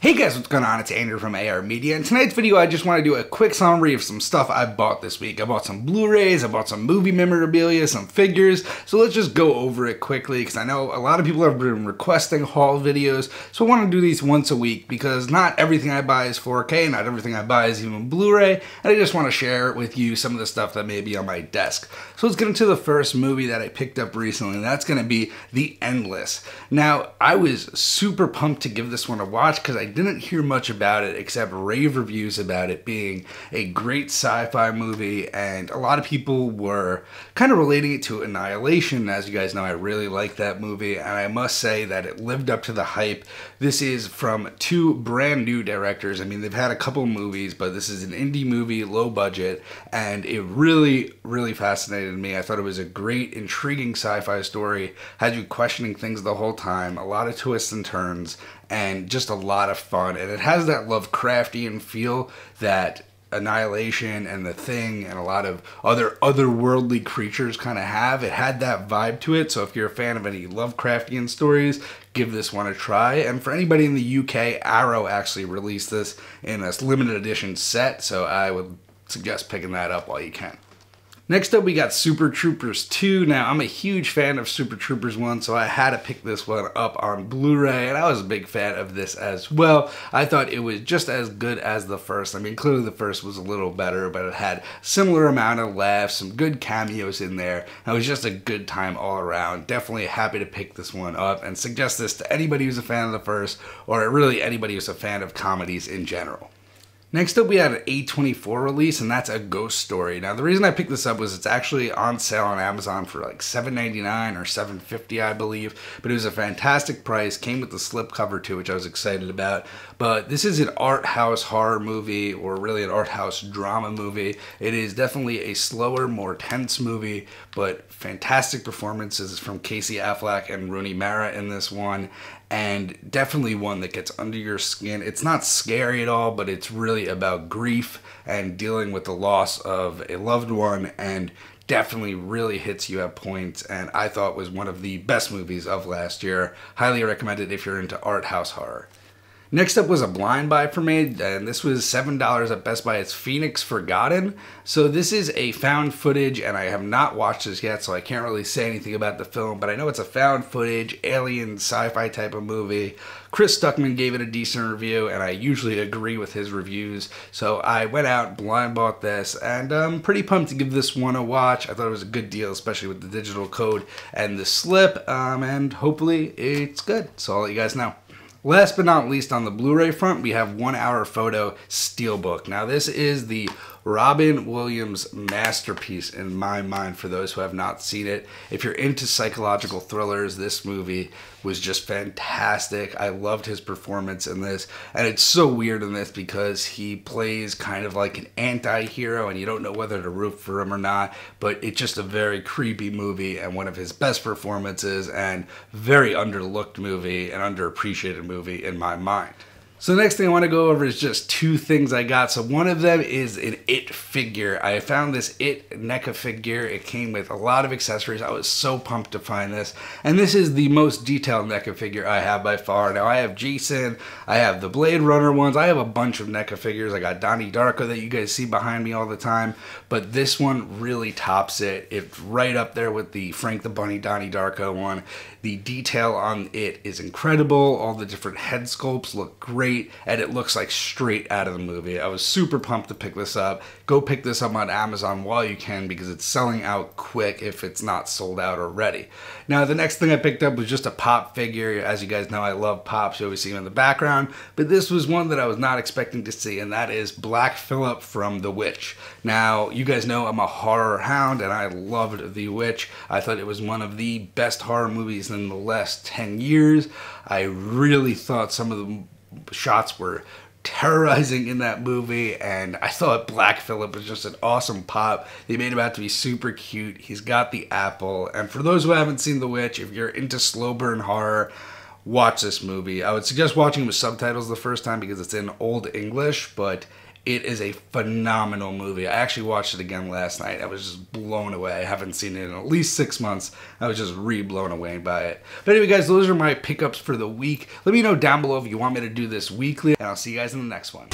Hey guys, what's going on? It's Andrew from AR Media. In tonight's video, I just want to do a quick summary of some stuff I bought this week. I bought some Blu-rays, I bought some movie memorabilia, some figures. So let's just go over it quickly because I know a lot of people have been requesting haul videos. So I want to do these once a week because not everything I buy is 4K, not everything I buy is even Blu-ray. And I just want to share with you some of the stuff that may be on my desk. So let's get into the first movie that I picked up recently, and that's going to be The Endless. Now, I was super pumped to give this one a watch because I didn't hear much about it except rave reviews about it being a great sci-fi movie, and a lot of people were kind of relating it to Annihilation. As you guys know, I really like that movie, and I must say that it lived up to the hype. This is from two brand new directors. I mean, they've had a couple movies, but this is an indie movie, low budget, and it really fascinated me. I thought it was a great, intriguing sci-fi story, had you questioning things the whole time, a lot of twists and turns, and just a lot of fun. And it has that Lovecraftian feel that Annihilation and The Thing and a lot of otherworldly creatures kind of have. It had that vibe to it, so if you're a fan of any Lovecraftian stories, give this one a try. And for anybody in the UK, Arrow actually released this in a limited edition set, so I would suggest picking that up while you can. Next up, we got Super Troopers 2. Now, I'm a huge fan of Super Troopers 1, so I had to pick this one up on Blu-ray, and I was a big fan of this as well. I thought it was just as good as the first. I mean, clearly the first was a little better, but it had similar amount of laughs, some good cameos in there. It was just a good time all around. Definitely happy to pick this one up and suggest this to anybody who's a fan of the first, or really anybody who's a fan of comedies in general. Next up, we had an A24 release, and that's A Ghost Story. Now, the reason I picked this up was it's actually on sale on Amazon for like $7.99 or $7.50, I believe. But it was a fantastic price, came with the slipcover too, which I was excited about. But this is an art house horror movie, or really an art house drama movie. It is definitely a slower, more tense movie, but fantastic performances from Casey Affleck and Rooney Mara in this one. And definitely one that gets under your skin. It's not scary at all, but it's really about grief and dealing with the loss of a loved one, and definitely really hits you at points, and I thought was one of the best movies of last year. Highly recommend it if you're into art house horror. Next up was a blind buy for me, and this was $7 at Best Buy. It's Phoenix Forgotten. So this is a found footage, and I have not watched this yet, so I can't really say anything about the film, but I know it's a found footage, alien, sci-fi type of movie. Chris Stuckman gave it a decent review, and I usually agree with his reviews. So I went out, blind bought this, and I'm pretty pumped to give this one a watch. I thought it was a good deal, especially with the digital code and the slip, and hopefully it's good. So I'll let you guys know. Last but not least, on the Blu-ray front, we have 1 Hour Photo Steelbook. Now, this is the Robin Williams masterpiece in my mind for those who have not seen it. If you're into psychological thrillers, this movie was just fantastic. I loved his performance in this, and it's so weird in this because he plays kind of like an anti-hero, and you don't know whether to root for him or not, but it's just a very creepy movie and one of his best performances, and very underlooked movie and underappreciated movie in my mind. So the next thing I want to go over is just two things I got. So one of them is an It figure. I found this It NECA figure. It came with a lot of accessories. I was so pumped to find this. And this is the most detailed NECA figure I have by far. Now I have Jason, I have the Blade Runner ones, I have a bunch of NECA figures. I got Donnie Darko that you guys see behind me all the time. But this one really tops it. It's right up there with the Frank the Bunny Donnie Darko one. The detail on it is incredible. All the different head sculpts look great, and it looks like straight out of the movie. I was super pumped to pick this up. Go pick this up on Amazon while you can because it's selling out quick if it's not sold out already. Now, the next thing I picked up was just a Pop figure. As you guys know, I love Pops. You always see him in the background, but this was one that I was not expecting to see, and that is Black Phillip from The Witch. Now, you guys know I'm a horror hound, and I loved The Witch. I thought it was one of the best horror movies in the last 10 years. I really thought some of the shots were terrorizing in that movie, and I thought Black Phillip was just an awesome pop. They made him out to be super cute. He's got the apple, and for those who haven't seen The Witch, if you're into slow burn horror, watch this movie. I would suggest watching with subtitles the first time because it's in Old English, but It is a phenomenal movie. I actually watched it again last night. I was just blown away. I haven't seen it in at least 6 months. I was just blown away by it. But anyway, guys, those are my pickups for the week. Let me know down below if you want me to do this weekly, and I'll see you guys in the next one.